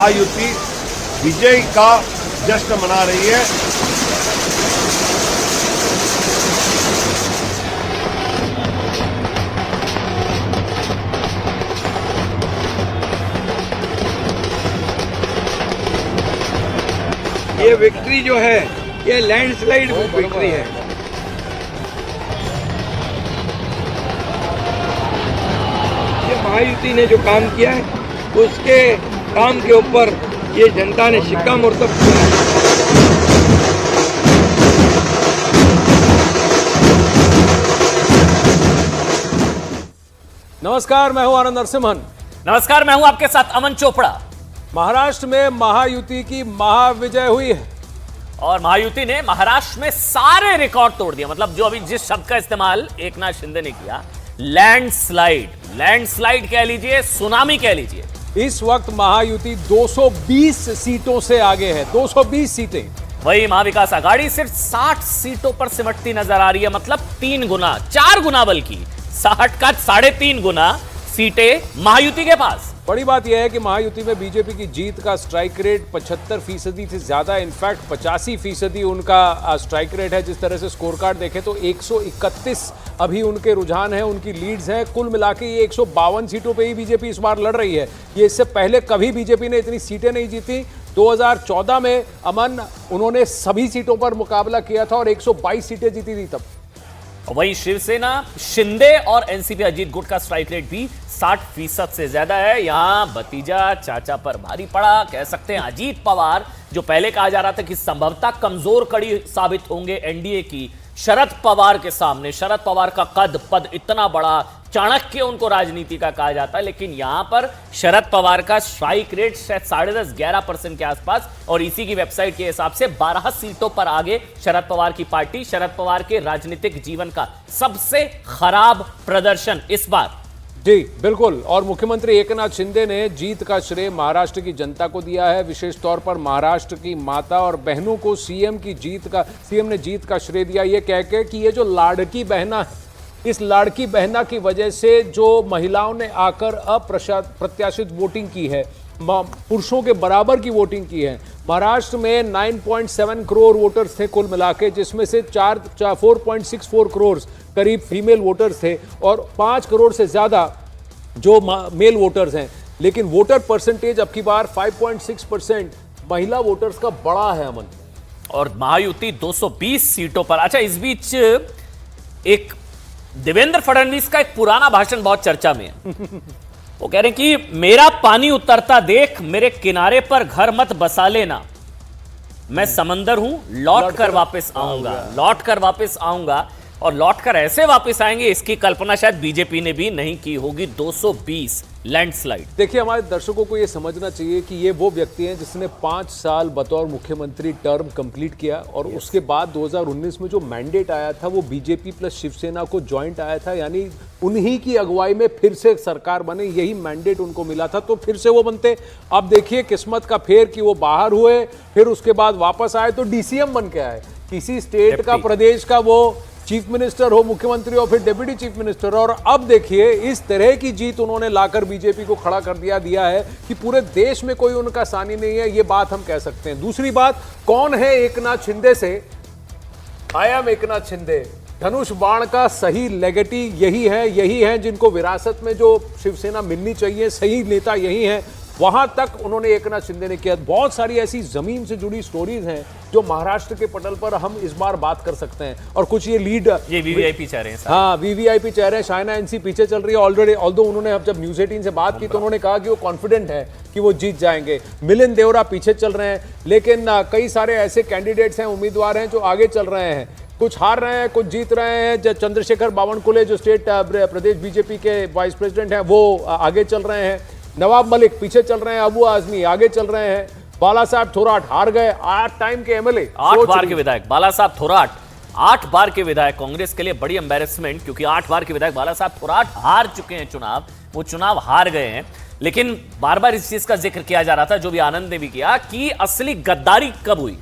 महायुति विजय का जश्न मना रही है। ये विक्ट्री जो है ये लैंडस्लाइड विक्ट्री है। ये महायुति ने जो काम किया है उसके काम के ऊपर ये जनता ने शिक्कामोर्तब किया है। नमस्कार, मैं हूं आनंद नरसिम्हन। नमस्कार, मैं हूं आपके साथ अमन चोपड़ा। महाराष्ट्र में महायुति की महाविजय हुई है और महायुति ने महाराष्ट्र में सारे रिकॉर्ड तोड़ दिया। मतलब जो अभी जिस शब्द का इस्तेमाल एकनाथ शिंदे ने किया, लैंडस्लाइड कह लीजिए, सुनामी कह लीजिए। इस वक्त महायुति 220 सीटों से आगे है। 220 सीटें। वही महाविकास आघाड़ी सिर्फ 60 सीटों पर सिमटती नजर आ रही है। मतलब 3 गुना, 4 गुना, बल्कि 60 का 3.5 गुना सीटें महायुति के पास। बड़ी बात यह है कि महायुति में बीजेपी की जीत का स्ट्राइक रेट 75% से ज्यादा, इनफैक्ट 85% उनका स्ट्राइक रेट है। जिस तरह से स्कोर कार्ड देखें तो 131 अभी उनके रुझान है, उनकी लीड्स हैं। कुल मिला के ये 152 सीटों पे ही बीजेपी इस बार लड़ रही है। ये इससे पहले कभी बीजेपी ने इतनी सीटें नहीं जीती। 2014 में अमन उन्होंने सभी सीटों पर मुकाबला किया था और 122 सीटें जीती थी तब। वही शिवसेना, शिंदे और एनसीपी अजीत गुट का स्ट्राइक रेट भी 60% से ज्यादा है। यहां भतीजा चाचा पर भारी पड़ा, कह सकते हैं। अजीत पवार, जो पहले कहा जा रहा था कि संभवतः कमजोर कड़ी साबित होंगे एनडीए की शरद पवार के सामने। शरद पवार का कद पद इतना बड़ा, चाणक्य उनको राजनीति का कहा जाता है, लेकिन यहां पर शरद पवार का स्ट्राइक रेट शायद 10.5-11% के आसपास, और इसी की वेबसाइट के हिसाब से 12 सीटों पर आगे शरद पवार की पार्टी। शरद पवार के राजनीतिक जीवन का सबसे खराब प्रदर्शन इस बार। जी बिल्कुल। और मुख्यमंत्री एकनाथ शिंदे ने जीत का श्रेय महाराष्ट्र की जनता को दिया है, विशेष तौर पर महाराष्ट्र की माता और बहनों को सीएम ने जीत का श्रेय दिया, ये कह के कि ये जो लाड़की बहना है, इस लाड़की बहना की वजह से जो महिलाओं ने आकर अप्रत्याशित वोटिंग की है, पुरुषों के बराबर की वोटिंग की है। महाराष्ट्र में 9.7 करोड़ वोटर्स थे कुल मिला के, जिसमें से 4.64 करोड़ करीब फीमेल वोटर्स थे और 5 करोड़ से ज्यादा जो मेल वोटर्स हैं। लेकिन वोटर परसेंटेज अब की बार 5.6% महिला वोटर्स का बड़ा है अमन। और महायुति 220 सीटों पर। अच्छा, इस बीच एक देवेंद्र फडणवीस का एक पुराना भाषण बहुत चर्चा में है। वो कह रहे हैं कि मेरा पानी उतरता देख, मेरे किनारे पर घर मत बसा लेना, मैं समंदर हूं, लौट कर वापस आऊंगा। और लौटकर ऐसे वापस आएंगे, इसकी कल्पना शायद बीजेपी ने भी नहीं की होगी। 220 लैंडस्लाइड। देखिए, हमारे दर्शकों को यह समझना चाहिए कि ये वो व्यक्ति हैं जिसने 5 साल बतौर मुख्यमंत्री टर्म कंप्लीट किया और उसके बाद 2019 में जो मैंडेट आया था वो बीजेपी प्लस शिवसेना को ज्वाइंट आया था, यानी उन्हीं की अगुवाई में फिर से सरकार बने, यही मैंडेट उनको मिला था, तो फिर से वो बनते। अब देखिए किस्मत का फेर कि वो बाहर हुए, फिर उसके बाद वापस आए तो डीसीएम बन के आए। किसी स्टेट का, प्रदेश का वो चीफ मिनिस्टर हो, मुख्यमंत्री हो, फिर डिप्टी चीफ मिनिस्टर। और अब देखिए इस तरह की जीत उन्होंने लाकर बीजेपी को खड़ा कर दिया है कि पूरे देश में कोई उनका सानी नहीं है, ये बात हम कह सकते हैं। दूसरी बात, कौन है एकनाथ शिंदे से? I am Eknath Shinde. धनुष बाण का सही लेगेटी यही है जिनको विरासत में जो शिवसेना मिलनी चाहिए, सही नेता यही है। वहां तक उन्होंने एकनाथ शिंदे ने किया। बहुत सारी ऐसी जमीन से जुड़ी स्टोरीज हैं जो महाराष्ट्र के पटल पर हम इस बार बात कर सकते हैं। और कुछ ये वीवीआईपी चेहरे हैं। हाँ, वीवीआईपी चेहरे हैं। शाइना एनसी पीछे चल रही है ऑलरेडी, ऑल्दो उन्होंने अब जब न्यूज़ 18 से बात की तो उन्होंने कहा कि वो कॉन्फिडेंट है कि वो जीत जाएंगे। मिलिंद देवरा पीछे चल रहे हैं, लेकिन कई सारे ऐसे कैंडिडेट्स हैं, उम्मीदवार हैं जो आगे चल रहे हैं। कुछ हार रहे हैं, कुछ जीत रहे हैं। चंद्रशेखर बावनकुले जो स्टेट प्रदेश बीजेपी के वाइस प्रेसिडेंट हैं वो आगे चल रहे हैं। नवाब मलिक पीछे चल रहे हैं, अबू आजमी आगे चल रहे हैं। बाला साहब थोराट हार गए, 8 टाइम के एमएलए, 8 बार के विधायक बाला साहब थोराट, 8 बार के विधायक। कांग्रेस के लिए बड़ी एम्बैरेसमेंट, क्योंकि 8 बार के विधायक बाला साहब थोराट हार चुके हैं चुनाव। वो चुनाव हार गए हैं, लेकिन बार बार इस चीज का जिक्र किया जा रहा था, जो भी आनंद ने भी किया, कि असली गद्दारी कब हुई।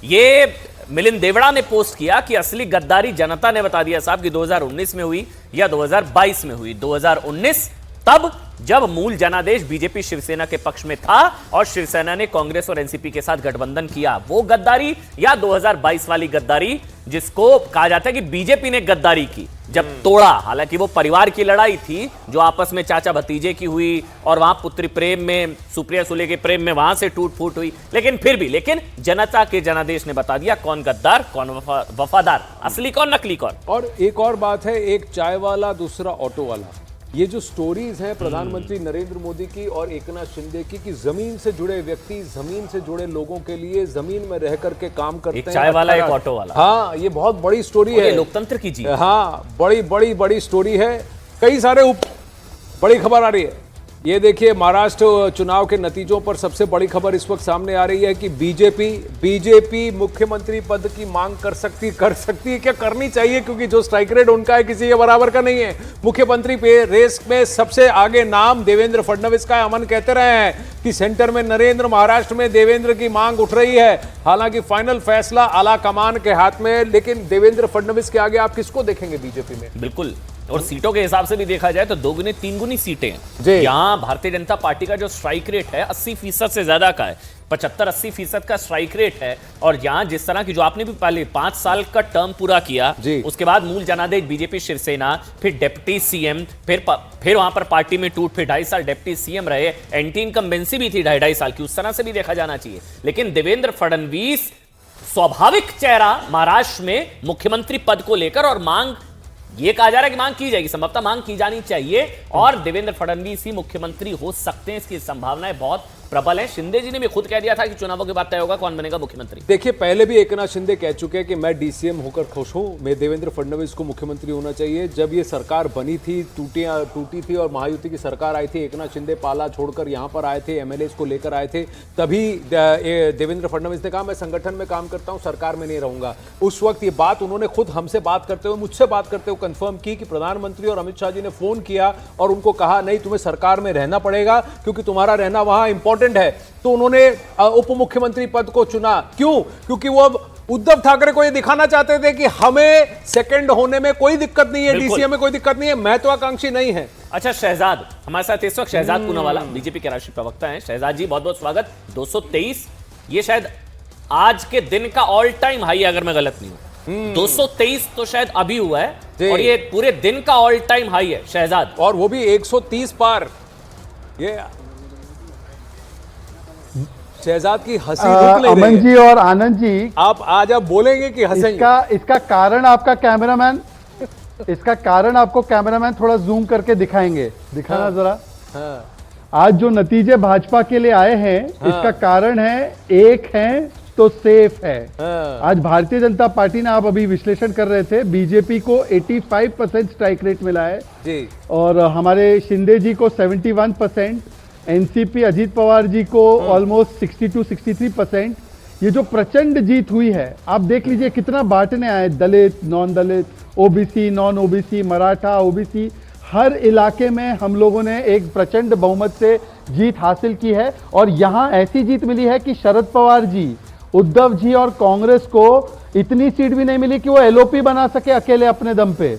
ये मिलिंद देवड़ा ने पोस्ट किया कि असली गद्दारी जनता ने बता दिया साहब कि 2019 में हुई या 2022 में हुई। 2019 तब जब मूल जनादेश बीजेपी शिवसेना के पक्ष में था और शिवसेना ने कांग्रेस और एनसीपी के साथ गठबंधन किया, वो गद्दारी या 2022 वाली गद्दारी जिसको कहा जाता है कि बीजेपी ने गद्दारी की जब तोड़ा। हालांकि वो परिवार की लड़ाई थी जो आपस में चाचा भतीजे की हुई और वहां पुत्री प्रेम में, सुप्रिया सुले के प्रेम में वहां से टूट फूट हुई, लेकिन फिर भी जनता के जनादेश ने बता दिया कौन गद्दार कौन वफादार, असली कौन नकली कौन। और एक और बात है, एक चाय वाला दूसरा ऑटो वाला, ये जो स्टोरीज हैं प्रधानमंत्री नरेंद्र मोदी की और एकनाथ शिंदे की कि जमीन से जुड़े व्यक्ति जमीन से जुड़े लोगों के लिए जमीन में रह करके काम करते हैं। एक चाय वाला, एक ऑटो वाला। हाँ, ये बहुत बड़ी स्टोरी है, लोकतंत्र की जीत। हाँ, बड़ी स्टोरी है। कई सारे बड़ी खबर आ रही है। ये देखिए, महाराष्ट्र चुनाव के नतीजों पर सबसे बड़ी खबर इस वक्त सामने आ रही है कि बीजेपी मुख्यमंत्री पद की मांग कर सकती है, क्या करनी चाहिए, क्योंकि जो स्ट्राइक रेट उनका है किसी के बराबर का नहीं है। मुख्यमंत्री पे रेस में सबसे आगे नाम देवेंद्र फडणवीस का है। अमन कहते रहे हैं कि सेंटर में नरेंद्र, महाराष्ट्र में देवेंद्र की मांग उठ रही है। हालांकि फाइनल फैसला आला कमान के हाथ में है, लेकिन देवेंद्र फडणवीस के आगे आप किसको देखेंगे बीजेपी में? बिल्कुल, और सीटों के हिसाब से भी देखा जाए तो 2 गुनी 3 गुनी सीटें हैं। यहाँ भारतीय जनता पार्टी का जो स्ट्राइक रेट है 80% से ज्यादा का है, 75-80% का स्ट्राइक रेट है। और यहाँ जिस तरह की जो आपने भी पहले 5 साल का टर्म पूरा किया, उसके बाद मूल जनादेश बीजेपी शिवसेना, फिर डिप्टी सीएम, फिर वहां पर पार्टी में टूट, फिर 2.5 साल डिप्टी सीएम रहे, एंटी इनकम्बेंसी भी थी 2.5 साल की, उस तरह से भी देखा जाना चाहिए। लेकिन देवेंद्र फडणवीस स्वाभाविक चेहरा महाराष्ट्र में मुख्यमंत्री पद को लेकर, और मांग ये कहा जा रहा है कि मांग की जाएगी, संभवतः मांग की जानी चाहिए और देवेंद्र फडणवीस ही मुख्यमंत्री हो सकते हैं, इसकी संभावनाएं बहुत प्रबल है। शिंदे जी ने भी खुद कह दिया था कि चुनावों के बाद तय होगा कौन बनेगा मुख्यमंत्री। देखिए, पहले भी एकनाथ शिंदे कह चुके हैं कि मैं डीसीएम होकर खुश हूं, मैं देवेंद्र फडणवीस को मुख्यमंत्री होना चाहिए। जब ये सरकार बनी थी, टूटी थी और महायुति की सरकार आई थी, एकनाथ शिंदे पाला छोड़कर यहां पर आए थे, एमएलए को लेकर आए थे, तभी देवेंद्र फडणवीस ने कहा मैं संगठन में काम करता हूं, सरकार में नहीं रहूंगा। उस वक्त ये बात उन्होंने खुद हमसे बात करते हुए, मुझसे बात करते हुए कंफर्म की कि प्रधानमंत्री और अमित शाह जी ने फोन किया और उनको कहा नहीं, तुम्हें सरकार में रहना पड़ेगा क्योंकि तुम्हारा रहना वहां इंपॉर्टेंट है। तो उन्होंने उप मुख्यमंत्री पद को चुना। क्यों? क्योंकि वो अब उद्धव ठाकरे को ये दिखाना चाहते थे कि हमें सेकंड होने में कोई दिक्कत नहीं है, डीसीएम में कोई दिक्कत नहीं है, महत्वाकांक्षी नहीं है। अच्छा, शहजाद हमारे साथ इस वक्त, शहजाद पूनावाला बीजेपी के राष्ट्रीय प्रवक्ता हैं। शहजाद जी, बहुत बहुत स्वागत। 223 ये शायद आज के दिन का ऑल टाइम हाई, अगर मैं गलत नहीं हूं। 223 तो शायद अभी हुआ है और ये पूरे दिन का ऑल टाइम हाई है शहजाद, और वो भी 130 पार। ये शहजाद की हंसी रुक नहीं अमन जी और आनंद जी, आप आज आप बोलेंगे कि हंसेंगे। इसका कारण आपका कैमरामैन, आपको कैमरामैन थोड़ा जूम करके दिखाएंगे, दिखाना जरा। आज जो नतीजे भाजपा के लिए आए हैं, इसका कारण है एक है तो सेफ है। आज भारतीय जनता पार्टी ने, आप अभी विश्लेषण कर रहे थे, बीजेपी को 85% स्ट्राइक रेट मिला है जी, और हमारे शिंदे जी को 71%, एनसीपी अजीत पवार जी को ऑलमोस्ट 62-63%। ये जो प्रचंड जीत हुई है, आप देख लीजिए कितना बांटने आए, Dalit, non Dalit, OBC, non OBC, Maratha, OBC, हर इलाके में हम लोगों ने एक प्रचंड बहुमत से जीत हासिल की है। और यहां ऐसी जीत मिली है कि शरद पवार जी, उद्धव जी और कांग्रेस को इतनी सीट भी नहीं मिली कि वो एलओपी बना सके अकेले अपने दम पे।